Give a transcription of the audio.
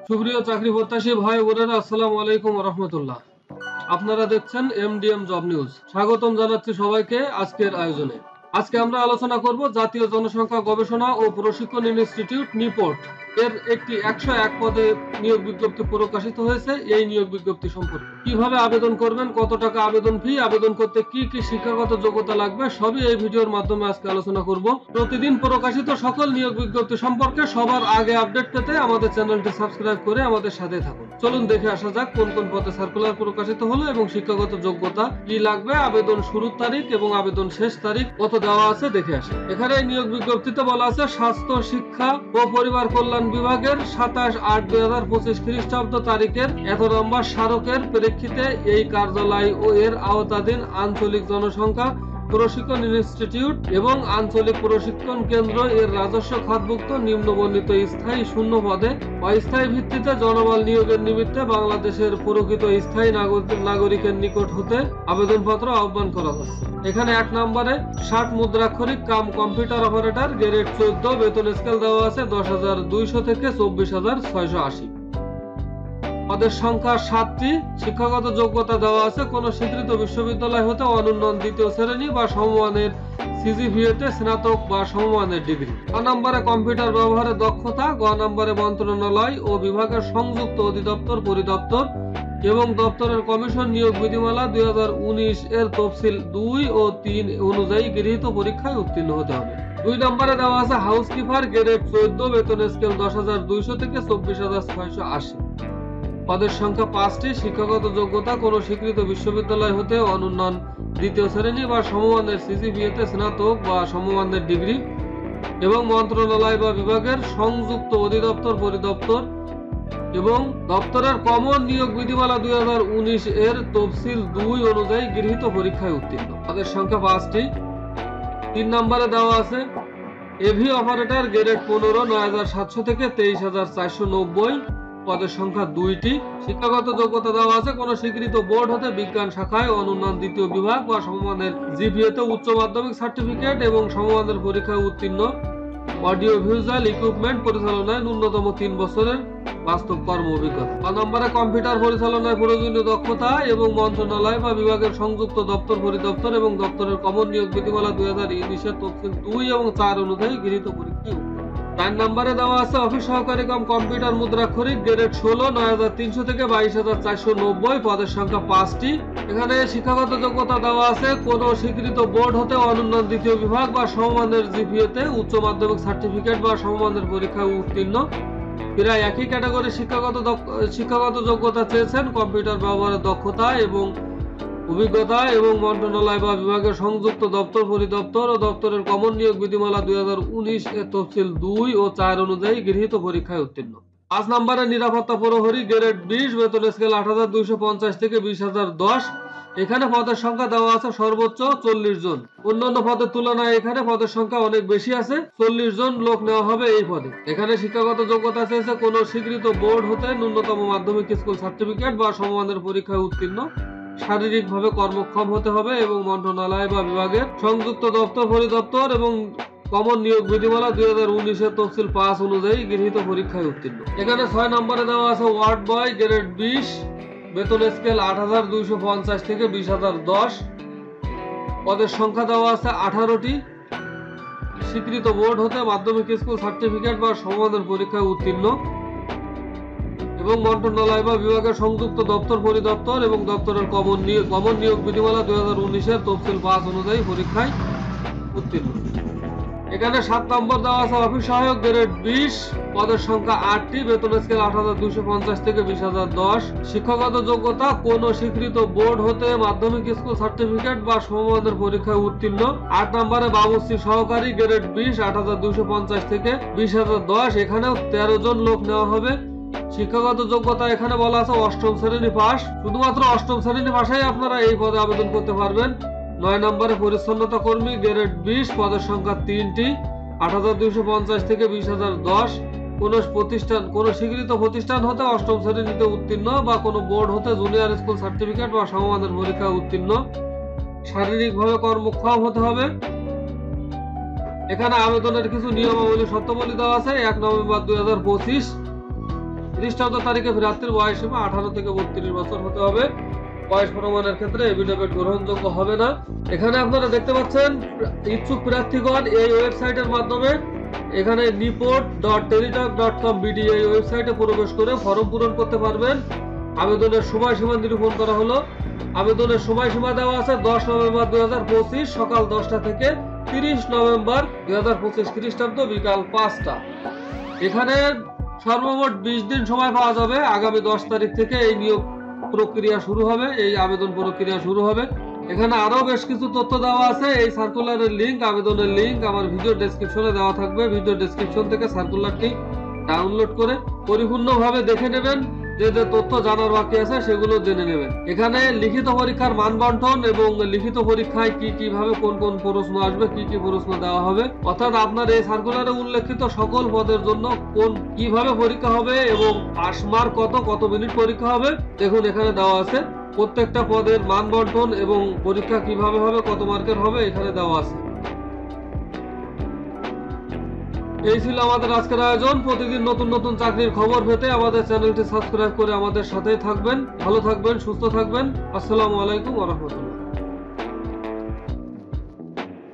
সুপ্রিয় চাকরি প্রত্যাশী ভাই বোনেরা, আসসালামু আলাইকুম ওয়া রাহমাতুল্লাহ। আপনারা দেখছেন এমডিএম জব নিউজ। স্বাগতম জানাচ্ছি সবাইকে আজকের আয়োজনে। আজকে আমরা আলোচনা করব জাতীয় জনসংখ্যা গবেষণা ও প্রশিক্ষণ ইনস্টিটিউট নিপোর্ট এর একটি 101 পদে নিয়োগ বিজ্ঞপ্তি প্রকাশিত হয়েছে। এই নিয়োগ বিজ্ঞপ্তি সম্পর্কে কিভাবে আবেদন করবেন, কত টাকা আবেদন ফি, আবেদন করতে কি কি শিক্ষাগত যোগ্যতা লাগবে, সবই এই ভিডিওর মাধ্যমে আজকে আলোচনা করব। প্রতিদিন প্রকাশিত সকল নিয়োগ বিজ্ঞপ্তি সম্পর্কে সবার আগে আপডেট পেতে আমাদের চ্যানেলটি সাবস্ক্রাইব করে আমাদের সাথে থাকুন। চলুন দেখে আসা যাক কোন কোন পদে সার্কুলার প্রকাশিত হলো এবং শিক্ষাগত যোগ্যতা কি লাগবে, আবেদন শুরুর তারিখ এবং আবেদন শেষ তারিখ কত দেওয়া আছে দেখে আসি। এখানে নিয়োগ বিজ্ঞপ্তিতে বলা আছে স্বাস্থ্য শিক্ষা ও পরিবার কল্যাণ বিভাগের 27/8/2025 খ্রিস্টাব্দ তারিখের 1 নম্বর স্মারকের প্রেক্ষিতে এই কার্যালয় ও এর আওতাধীন আঞ্চলিক জনসংখ্যা প্রশিক্ষণ ইনস্টিটিউট এবং আঞ্চলিক প্রশিক্ষণ কেন্দ্র এর রাজস্ব খাতভুক্ত নিম্নবর্ণিত স্থায়ী শূন্য পদে অস্থায়ী ভিত্তিতে জনবল নিয়োগের নিমিত্তে বাংলাদেশের প্রকৃত স্থায়ী নাগরিকের নিকট হতে আবেদনপত্র আহ্বান করা হচ্ছে। এখানে 1 নম্বরে 60 মুদ্রাক্ষরিক কাম কম্পিউটার অপারেটর গ্রেড 14, বেতন স্কেল দেওয়া আছে 10,200 থেকে 24,680। পদের সংখ্যা 7টি। শিক্ষাগত যোগ্যতা দেওয়া আছে কোন স্বীকৃত বিশ্ববিদ্যালয় হতে অনুন্নত দ্বিতীয় শ্রেণী বা সমমানের সিজিপিএতে স্নাতক বা সমমানের ডিগ্রি। ক নম্বরে কম্পিউটার ব্যবহারের দক্ষতা। গ নম্বরে মন্ত্রণালয় ও বিভাগের সংযুক্ত অধিদপ্তর, পরিদপ্তর এবং দপ্তরের কমিশন নিয়োগ বিধিমালা 2019 এর তফসিল 2 ও 3 অনুযায়ী গৃহীত পরীক্ষায় উত্তীর্ণ হতে হবে। 2 নম্বরে দেওয়া আছে হাউসকিপার গ্রেড 14, বেতন স্কেল 10,200 থেকে 24,680। পদের সংখ্যা 5টি। শিক্ষাগত যোগ্যতা কোন স্বীকৃত বিশ্ববিদ্যালয় হতে অনুন্নত দ্বিতীয় শ্রেণী বা সমমানের সিজিপিএতে স্নাতক বা সমমানের ডিগ্রি এবং মন্ত্রণালয় বা বিভাগের সংযুক্ত অধিদপ্তর, পরিদপ্তর এবং দপ্তরের কমন নিয়োগ বিধিমালা 2019 এর তফসিল 2 অনুযায়ী গৃহীত পরীক্ষায় উত্তীর্ণ। পদের সংখ্যা 5টি। 3 নম্বরে দেওয়া আছে এভি অপারেটর গ্রেড 15, 9,700 থেকে 23,490। পদের সংখ্যা 2টি। শিক্ষাগত যোগ্যতা দেওয়া আছে কোন স্বীকৃত বোর্ড হতে বিজ্ঞান শাখায় অনুন্নত দ্বিতীয় বিভাগ বা সমমানের জিপিএতে উচ্চ মাধ্যমিক সার্টিফিকেট এবং সমমানের পরীক্ষায় উত্তীর্ণ। অডিও ভিজুয়াল ইকুইপমেন্ট পরিচালনায় ন্যূনতম 3 বছরের বাস্তব কর্ম অভিজ্ঞতা। 5 নম্বরে কম্পিউটার পরিচালনায় প্রয়োজনীয় দক্ষতা এবং মন্ত্রণালয় বা বিভাগের সংযুক্ত দপ্তর, পরিদপ্তর এবং দপ্তরের কমন নিয়োগ বিধিমালা 2019 এর তফসিল 2 এবং 4 অনুযায়ী গৃহীত পরীক্ষায় 4 নম্বরে দেওয়া আছে অফিস সহকারী কাম কম্পিউটার মুদ্রাক্ষরিক গ্রেড 16, 9,300 থেকে 22,490। পদের সংখ্যা 5টি। এখানে শিক্ষাগত যোগ্যতা দেওয়া আছে কোন স্বীকৃত বোর্ড হতে অনুন্নত দ্বিতীয় বিভাগ বা সমমানের জিপিএতে উচ্চ মাধ্যমিক সার্টিফিকেট বা সমমানের পরীক্ষায় উত্তীর্ণ। প্রায় একই ক্যাটাগরি শিক্ষাগত যোগ্যতা চেয়েছেন কম্পিউটার ব্যবহারের দক্ষতা এবং অভিজ্ঞতা এবং মন্ত্রণালয় বা বিভাগের সংযুক্ত দপ্তর, পরিদপ্তর ও দপ্তরের কমন নিয়োগ বিধিমালা 2019 এর তফসিল 2 ও 4 অনুযায়ী গৃহীত পরীক্ষায় উত্তীর্ণ। 5 নম্বরে নিরাপত্তা প্রহরী গ্রেড 20, বেতন স্কেল 8,250 থেকে 20,010। এখানে পদের সংখ্যা দেওয়া আছে সর্বোচ্চ 40 জন। অন্যান্য পদের তুলনায় এখানে পদের সংখ্যা অনেক বেশি আছে, 40 জন লোক নেওয়া হবে এই পদে। এখানে শিক্ষাগত যোগ্যতা চেয়েছে কোন স্বীকৃত বোর্ড হতে ন্যূনতম মাধ্যমিক স্কুল সার্টিফিকেট বা সমমানের পরীক্ষায় উত্তীর্ণ, শারীরিকভাবে কর্মক্ষম হতে হবে এবং মন্ত্রণালয় বা বিভাগের সংযুক্ত দপ্তর, পরিদপ্তর এবং কমন নিয়োগ বিধিমালা 2019 এর তফসিল 5 অনুযায়ী গৃহীত পরীক্ষায় উত্তীর্ণ। এখানে 6 নম্বরে দেওয়া আছে ওয়ার্ড বয় গ্রেড 20, বেতন স্কেল 8,250 থেকে 20,010। পদের সংখ্যা দেওয়া আছে 18টি। স্বীকৃত বোর্ড হতে মাধ্যমিক স্কুল সার্টিফিকেট বা সমমানের পরীক্ষায় উত্তীর্ণ এবং মন্ত্রণালয় বা বিভাগের সংযুক্ত দপ্তর, পরিদপ্তর এবং দপ্তরের কমন নিয়োগ বিধিমালা 2019 এর তফসিল 5 অনুযায়ী পরীক্ষায় উত্তীর্ণ। এখানে 7 নম্বর দেওয়া আছে অফিস সহায়ক গ্রেড 20, পদের সংখ্যা 8টি, বেতন স্কেল 8,250 থেকে 20,010। শিক্ষাগত যোগ্যতা কোন স্বীকৃত বোর্ড হতে মাধ্যমিক স্কুল সার্টিফিকেট বা সমমানের পরীক্ষায় উত্তীর্ণ। 8 নম্বরে বাবুর্চি সহকারী গ্রেড 20, 8,250 থেকে 20,010। এখানেও 13 জন লোক নেওয়া হবে। শিক্ষাগত যোগ্যতা এখানে বলা আছে 8ম শ্রেণী পাস। শুধুমাত্র 8ম শ্রেণী পাশেই আপনারা এই পদে আবেদন করতে পারবেন। 9 নম্বরে পরিচ্ছন্নতা কর্মী গ্রেড 20, পদের সংখ্যা 3টি, 8,250 থেকে 20,010। কোন স্বীকৃত প্রতিষ্ঠান হতে 8ম শ্রেণীতে উত্তীর্ণ বা কোন বোর্ড হতে জুনিয়র স্কুল সার্টিফিকেট বা সমমানের পরীক্ষায় উত্তীর্ণ, শারীরিকভাবে কর্মক্ষম হতে হবে। এখানে আবেদনের কিছু নিয়মাবলী, শর্তাবলী দেওয়া আছে। 1 নভেম্বর 2025 খ্রিস্টাব্দ তারিখে প্রার্থীর বয়স সীমা 18 থেকে 32 বছর হতে হবে। বয়স প্রমাণের ক্ষেত্রে এফিডেভিট গ্রহণযোগ্য হবে না। এখানে আপনারা দেখতে পাচ্ছেন ইচ্ছুক প্রার্থীগণ এই ওয়েবসাইটের মাধ্যমে এখানে report.teletalk.com.bd এই ওয়েবসাইটে প্রবেশ করে ফর্ম পূরণ করতে পারবেন। আবেদনের সময়সীমা নিরূপণ করা হলো। আবেদনের সময়সীমা দেওয়া আছে 10 নভেম্বর 2025 সকাল 10টা থেকে 30 নভেম্বর 2025 খ্রিস্টাব্দ বিকাল 5টা। এখানে সর্বমোট 20 দিন সময় পাওয়া যাবে। আগামী 10 তারিখ থেকে এই নিয়োগ প্রক্রিয়া শুরু হবে, এই আবেদন প্রক্রিয়া শুরু হবে। এখানে আরো বেশ কিছু তথ্য দেওয়া আছে। এই সার্কুলারের লিংক, আবেদনের লিংক আমার ভিডিও ডেসক্রিপশনে দেওয়া থাকবে। ভিডিও ডেসক্রিপশন থেকে সার্কুলারটি ডাউনলোড করে পরিপূর্ণভাবে দেখে নেবেন। যে যে তথ্য জানার বাকি আছে সেগুলো জেনে নেবেন। এখানে লিখিত পরীক্ষার মান বন্টন এবং লিখিত পরীক্ষায় কিভাবে কোন কোন প্রশ্ন আসবে, কি প্রশ্ন দেওয়া হবে, অর্থাৎ আপনার এই সার্কুলারে উল্লেখিত সকল পদের জন্য কিভাবে পরীক্ষা হবে এবং পাস মার্ক কত মিনিট পরীক্ষা হবে দেখুন এখানে দেওয়া আছে। প্রত্যেকটা পদের মান বন্টন এবং পরীক্ষা কিভাবে হবে, কত মার্কের হবে এখানে দেওয়া আছে। এই ছিল আমাদের আজকের আয়োজন। প্রতিদিন নতুন নতুন চাকরির খবর পেতে আমাদের চ্যানেলটি সাবস্ক্রাইব করে আমাদের সাথেই থাকবেন। ভালো থাকবেন, সুস্থ থাকবেন। আসসালামু আলাইকুম ওয়া রাহমাতুল্লাহ।